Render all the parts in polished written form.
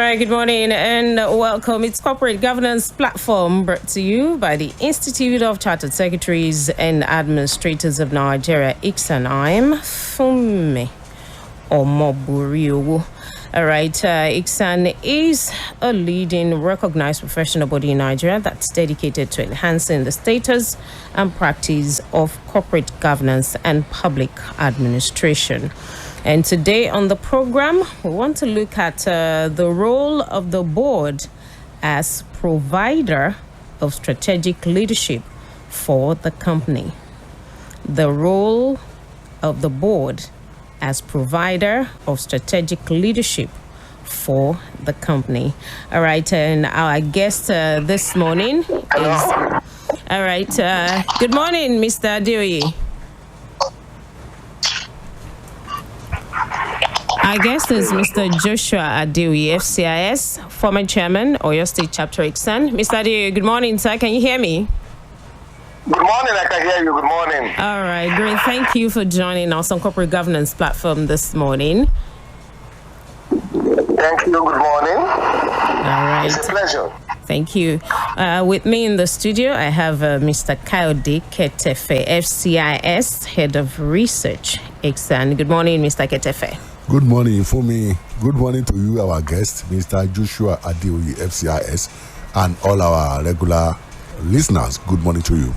right, good morning and welcome. It's Corporate Governance Platform brought to you by the Institute of Chartered Secretaries and Administrators of Nigeria, ICSAN. I'm Funmi Omoburiu. All right, ICSAN is a leading recognized professional body in Nigeria that's dedicated to enhancing the status and practice of corporate governance and public administration. And today on the program, we want to look at the role of the board as provider of strategic leadership for the company. The role of the board as provider of strategic leadership for the company. All right, and our guest this morning is... All right, good morning, Mr. ADEOYE. Our guest is Mr. Joshua ADEOYE, FCIS, former chairman, Oyo State Chapter ICSAN. Mr. ADEOYE, good morning, sir. Can you hear me? Good morning, I can hear you. Good morning. All right, great. Thank you for joining us on Corporate Governance Platform this morning. Thank you. Good morning. All right. It's a pleasure. Thank you. With me in the studio, I have Mr. Kayode Ketefe, FCIS, Head of Research, ICSAN. Good morning, Mr. Ketefe. Good morning, Fumi. Good morning to you, our guest, Mr. Joshua ADEOYE, FCIS, and all our regular listeners. Good morning to you.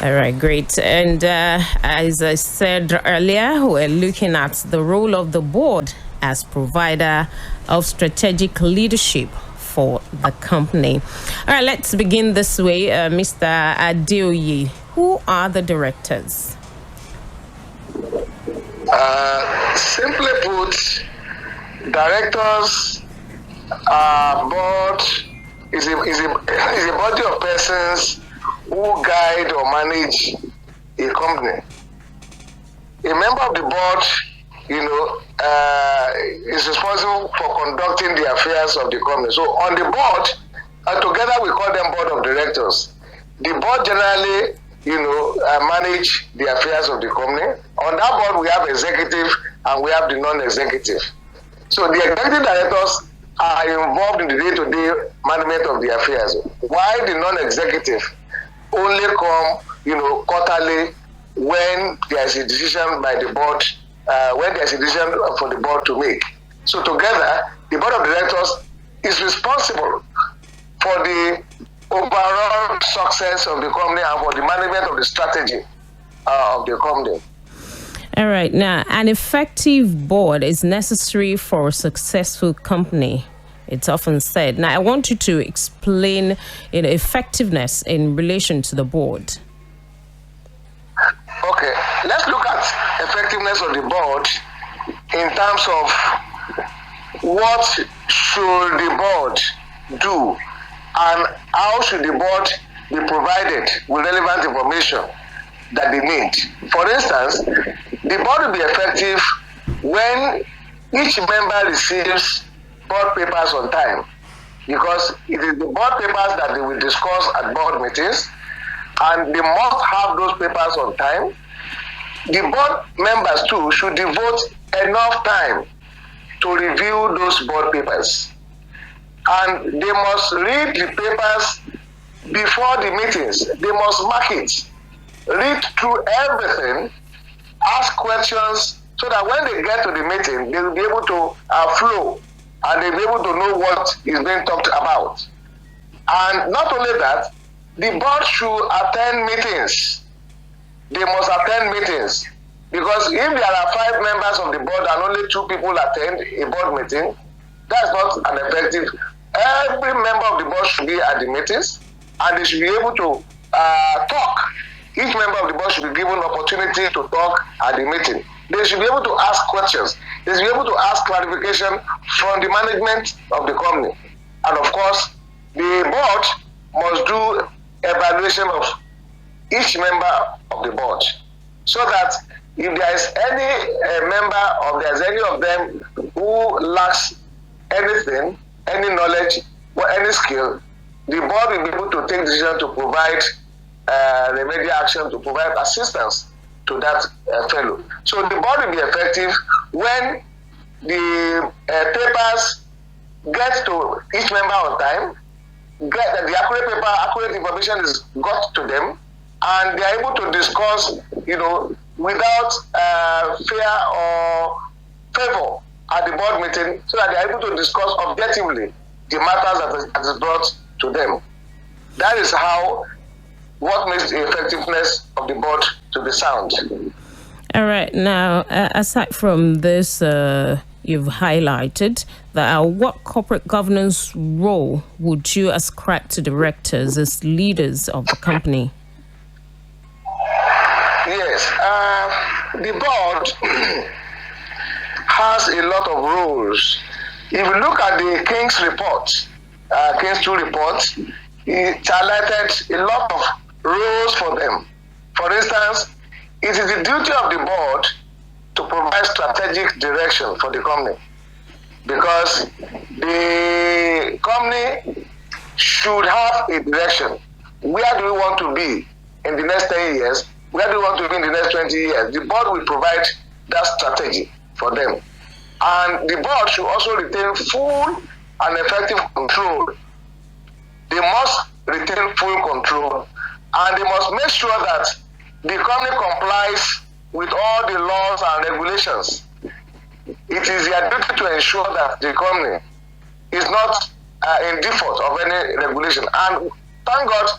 All right, great. And as I said earlier, we're looking at the role of the board as provider of strategic leadership for the company. All right, let's begin this way. Mr. ADEOYE, who are the directors? Simply put, directors, board is a body of persons who guide or manage a company. A member of the board, is responsible for conducting the affairs of the company. So on the board, together we call them board of directors. The board generally, manage the affairs of the company. On that board, we have executive and we have the non-executive. So the executive directors are involved in the day-to-day management of the affairs, while the non-executive only come, quarterly when there is a decision by the board, when there is a decision for the board to make. So together, the board of directors is responsible for the overall success of the company and for the management of the strategy of the company. All right. Now, an effective board is necessary for a successful company. It's often said. Now, I want you to explain effectiveness in relation to the board. Okay. Let's look at effectiveness of the board in terms of what should the board do and how should the board be provided with relevant information that they need. For instance, the board will be effective when each member receives board papers on time, because it is the board papers that they will discuss at board meetings, and they must have those papers on time. The board members too should devote enough time to review those board papers. And they must read the papers before the meetings. They must mark it, read through everything, ask questions, so that when they get to the meeting, they will be able to flow and they'll be able to know what is being talked about. And not only that, the board should attend meetings. They must attend meetings, because if there are 5 members of the board and only 2 people attend a board meeting, that's not an effective. Every member of the board should be at the meetings, and they should be able to talk. Each member of the board should be given opportunity to talk at the meeting. They should be able to ask questions. They should be able to ask clarification from the management of the company. And of course, the board must do evaluation of each member of the board, so that if there is any member or there's any of them who lacks anything, any knowledge or any skill, the board will be able to take decision to provide remedial action, to provide assistance to that fellow. So the board will be effective when the papers get to each member on time, get that the accurate information is got to them, and they are able to discuss, without fear or favor at the board meeting, so that they are able to discuss objectively the matters that is brought to them. That is what makes the effectiveness of the board to be sound. All right. Now, aside from this, you've highlighted that what corporate governance role would you ascribe to directors as leaders of the company? Yes, the board has a lot of roles. If you look at the King's report, King's 2 report, it highlighted a lot of roles for them. For instance, it is the duty of the board to provide strategic direction for the company, because the company should have a direction. Where do we want to be in the next 10 years? Where do we want to be in the next 20 years? The board will provide that strategy for them. And the board should also retain full and effective control. They must retain full control, and they must make sure that the company complies with all the laws and regulations. It is their duty to ensure that the company is not in default of any regulation. And thank God,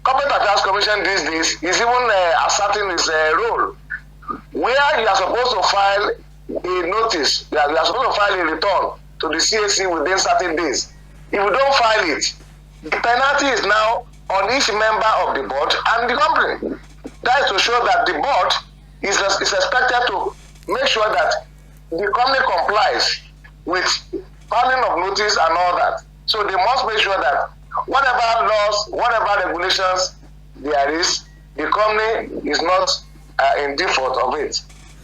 Corporate Affairs Commission these days is even asserting its role, where you are supposed to file a notice, you are supposed to file a return to the CAC within certain days. If you don't file it, the penalty is now on each member of the board and the company. That is to show that the board is expected to make sure that the company complies with filing of notice and all that. So they must make sure that whatever laws, whatever regulations there is, the company is not in default of it.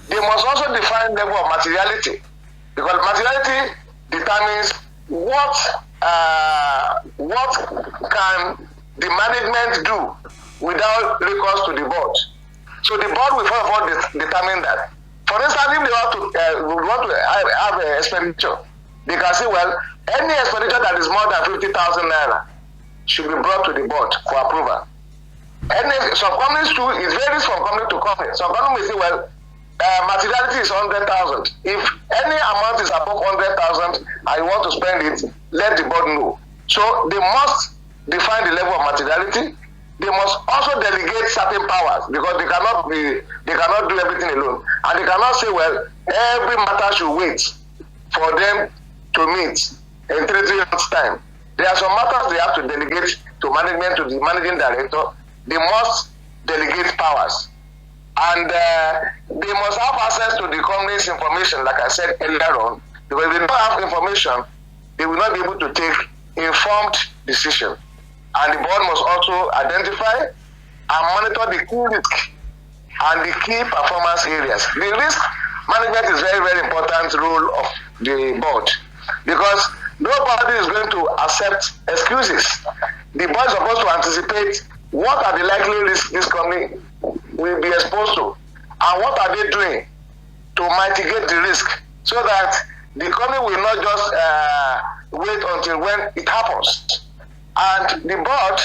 They must also define level of materiality, because materiality determines what can the management do without recourse to the board. So the board will first of all determine that. For instance, if they want to have an expenditure, they can say, well, any expenditure that is more than 50,000 naira should be brought to the board for approval. Some companies too, it varies from company to company. Some companies may say, well, materiality is 100,000. If any amount is above 100,000 and you want to spend it, let the board know. So they must define the level of materiality. They must also delegate certain powers, because they cannot do everything alone, and they cannot say, well, every matter should wait for them to meet in 3 months' time. There are some matters they have to delegate to management, to the managing director. They must delegate powers, and they must have access to the company's information, like I said earlier on, because if they don't have information, they will not be able to take informed decision. And the board must also identify and monitor the key risk and the key performance areas. The risk management is very, very important role of the board, because nobody is going to accept excuses. The board is supposed to anticipate what are the likely risks this company will be exposed to, and what are they doing to mitigate the risk, so that the company will not just wait until when it happens. And the board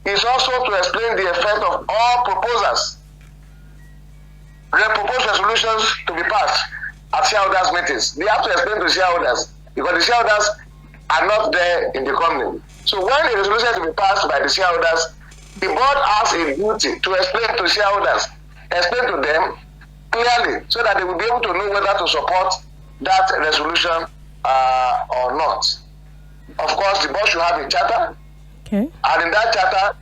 is also to explain the effect of all proposals, proposed resolutions to be passed at shareholders meetings. They have to explain to shareholders, because the shareholders are not there in the company. So when a resolution is to be passed by the shareholders, the board has a duty to explain to shareholders, explain to them clearly, so that they will be able to know whether to support that resolution or not. Of course, the board should have a charter. Okay. And in that charter,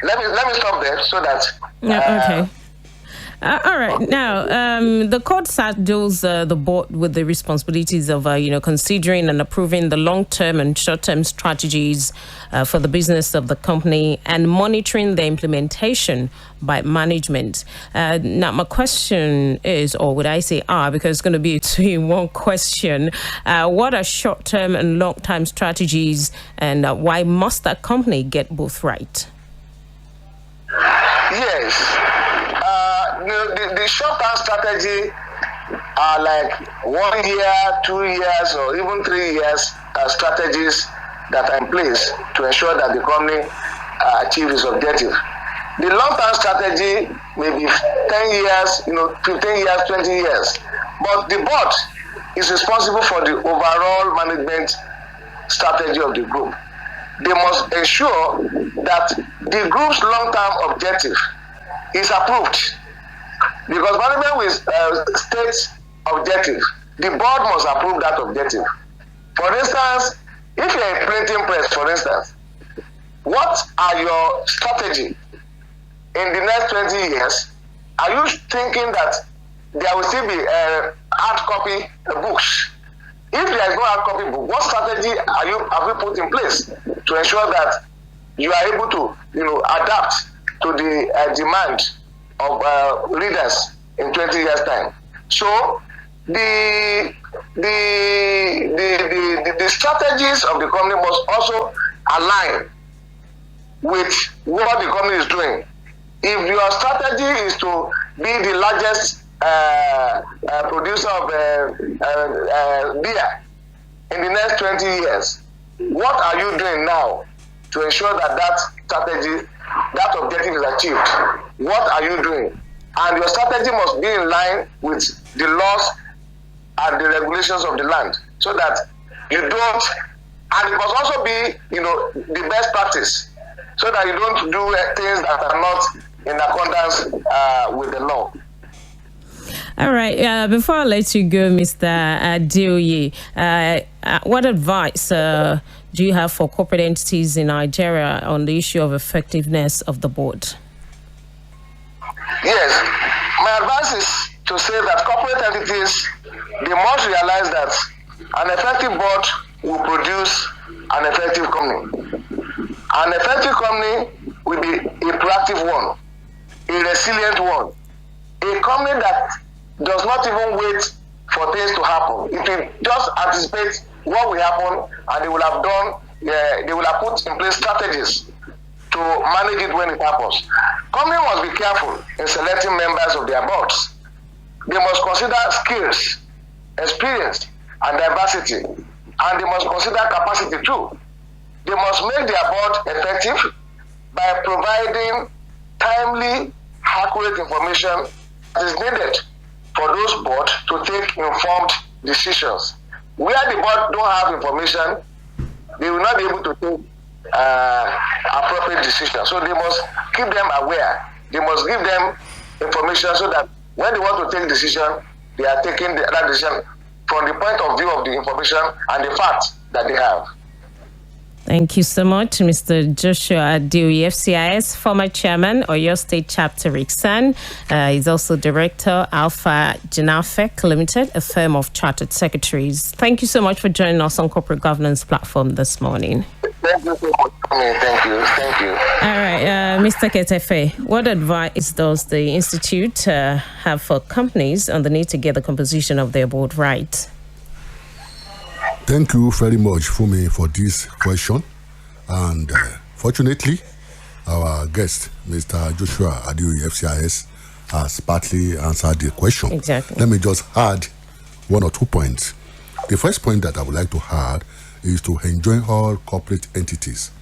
let me stop there so that. Okay. All right. Now, the court saddles the board with the responsibilities of, considering and approving the long-term and short-term strategies for the business of the company and monitoring the implementation by management. Now, my question is, or would I say because it's going to be a 2-in-1 question. What are short-term and long-term strategies, and why must that company get both right? Yes. The short-term strategy are like 1 year, 2 years, or even 3 years strategies that are in place to ensure that the company achieves its objective. The long-term strategy may be 10 years, 15 years, 20 years. But the board is responsible for the overall management strategy of the group. They must ensure that the group's long-term objective is approved. Because management will state objective, the board must approve that objective. For instance, if you're a printing press, for instance, what are your strategy in the next 20 years? Are you thinking that there will still be hard copy books? If there is no hard copy book, what strategy have you put in place to ensure that you are able to adapt to the demand of readers in 20 years' time? So the strategies of the company must also align with what the company is doing. If your strategy is to be the largest producer of beer in the next 20 years, what are you doing now to ensure that that strategy, that objective is achieved? What are you doing? And your strategy must be in line with the laws and the regulations of the land, so that you don't, and it must also be, the best practice, so that you don't do things that are not in accordance with the law. All right. Before I let you go, Mr. ADEOYE, what advice do you have for corporate entities in Nigeria on the issue of effectiveness of the board? Yes, my advice is to say that corporate entities, they must realize that an effective board will produce an effective company. An effective company will be a proactive one, a resilient one, a company that does not even wait for things to happen. It will just anticipate what will happen, and they will have done, they will have put in place strategies to manage it when it happens. Company must be careful in selecting members of their boards. They must consider skills, experience, and diversity, and they must consider capacity too. They must make their board effective by providing timely, accurate information that is needed for those boards to take informed decisions. Where the board don't have information, they will not be able to take appropriate decisions. So they must keep them aware. They must give them information so that when they want to take decision, they are taking that decision from the point of view of the information and the facts that they have. Thank you so much, Mr. Joshua ADEOYE, FCIS, former chairman, Oyo State Chapter ICSAN. He's also director, Alpha Genafec Limited, a firm of chartered secretaries. Thank you so much for joining us on Corporate Governance Platform this morning. Thank you so much. Thank you. All right, Mr. Ketefe, what advice does the Institute have for companies on the need to get the composition of their board right? Thank you very much, Fumi, for this question. And fortunately, our guest, Mr. Joshua ADEOYE, FCIS, has partly answered the question. Exactly. Let me just add 1 or 2 points. The first point that I would like to add is to enjoin all corporate entities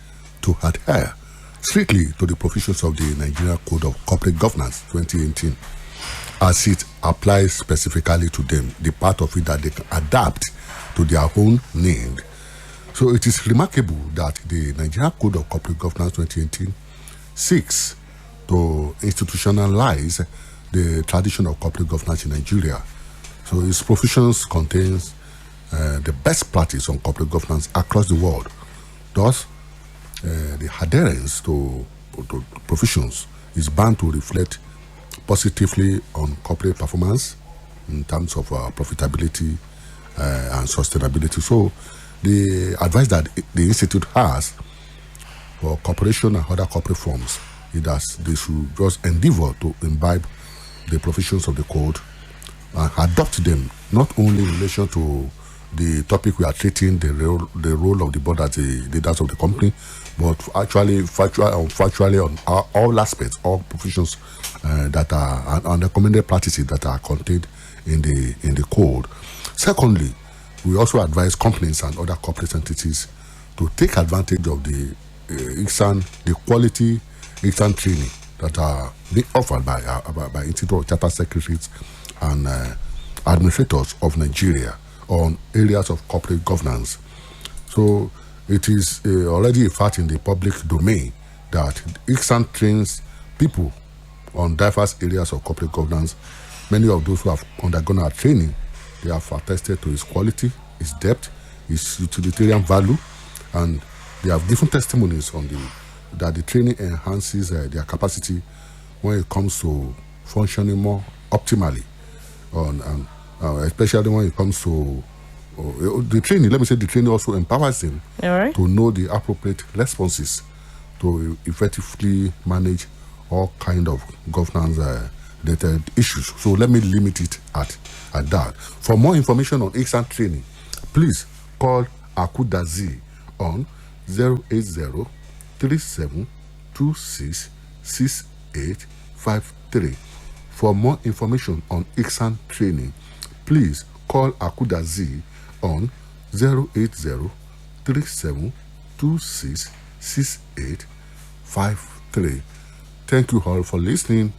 to adhere strictly to the provisions of the Nigeria Code of Corporate Governance 2018, as it applies specifically to them, the part of it that they can adapt to their own need. So it is remarkable that the Nigeria Code of Corporate Governance 2018 seeks to institutionalize the tradition of corporate governance in Nigeria. So its provisions contains the best practice on corporate governance across the world. Thus, the adherence to provisions is bound to reflect positively on corporate performance in terms of profitability and sustainability. So the advice that the Institute has for corporation and other corporate firms is that they should just endeavor to imbibe the provisions of the code and adopt them, not only in relation to the topic we are treating, the role of the board as the leaders of the company, but factually on all aspects, all provisions that are and recommended practices that are contained in the code. Secondly, we also advise companies and other corporate entities to take advantage of the ICSAN, the quality ICSAN training that are being offered by Institute of Charter Secretaries and administrators of Nigeria on areas of corporate governance. So it is already a fact in the public domain that ICSAN trains people on diverse areas of corporate governance. Many of those who have undergone our training, they have attested to its quality, its depth, its utilitarian value, and they have given testimonies on that the training enhances their capacity when it comes to functioning more optimally, especially when it comes to the training. Let me say the training also empowers them to know the appropriate responses to effectively manage all kind of governance related issues. So let me limit it at that. For more information on ICSAN training, please call Akudazi on 080-3726-6853. For more information on ICSAN training, please call Akudazi on 080-3726-6853. Thank you all for listening.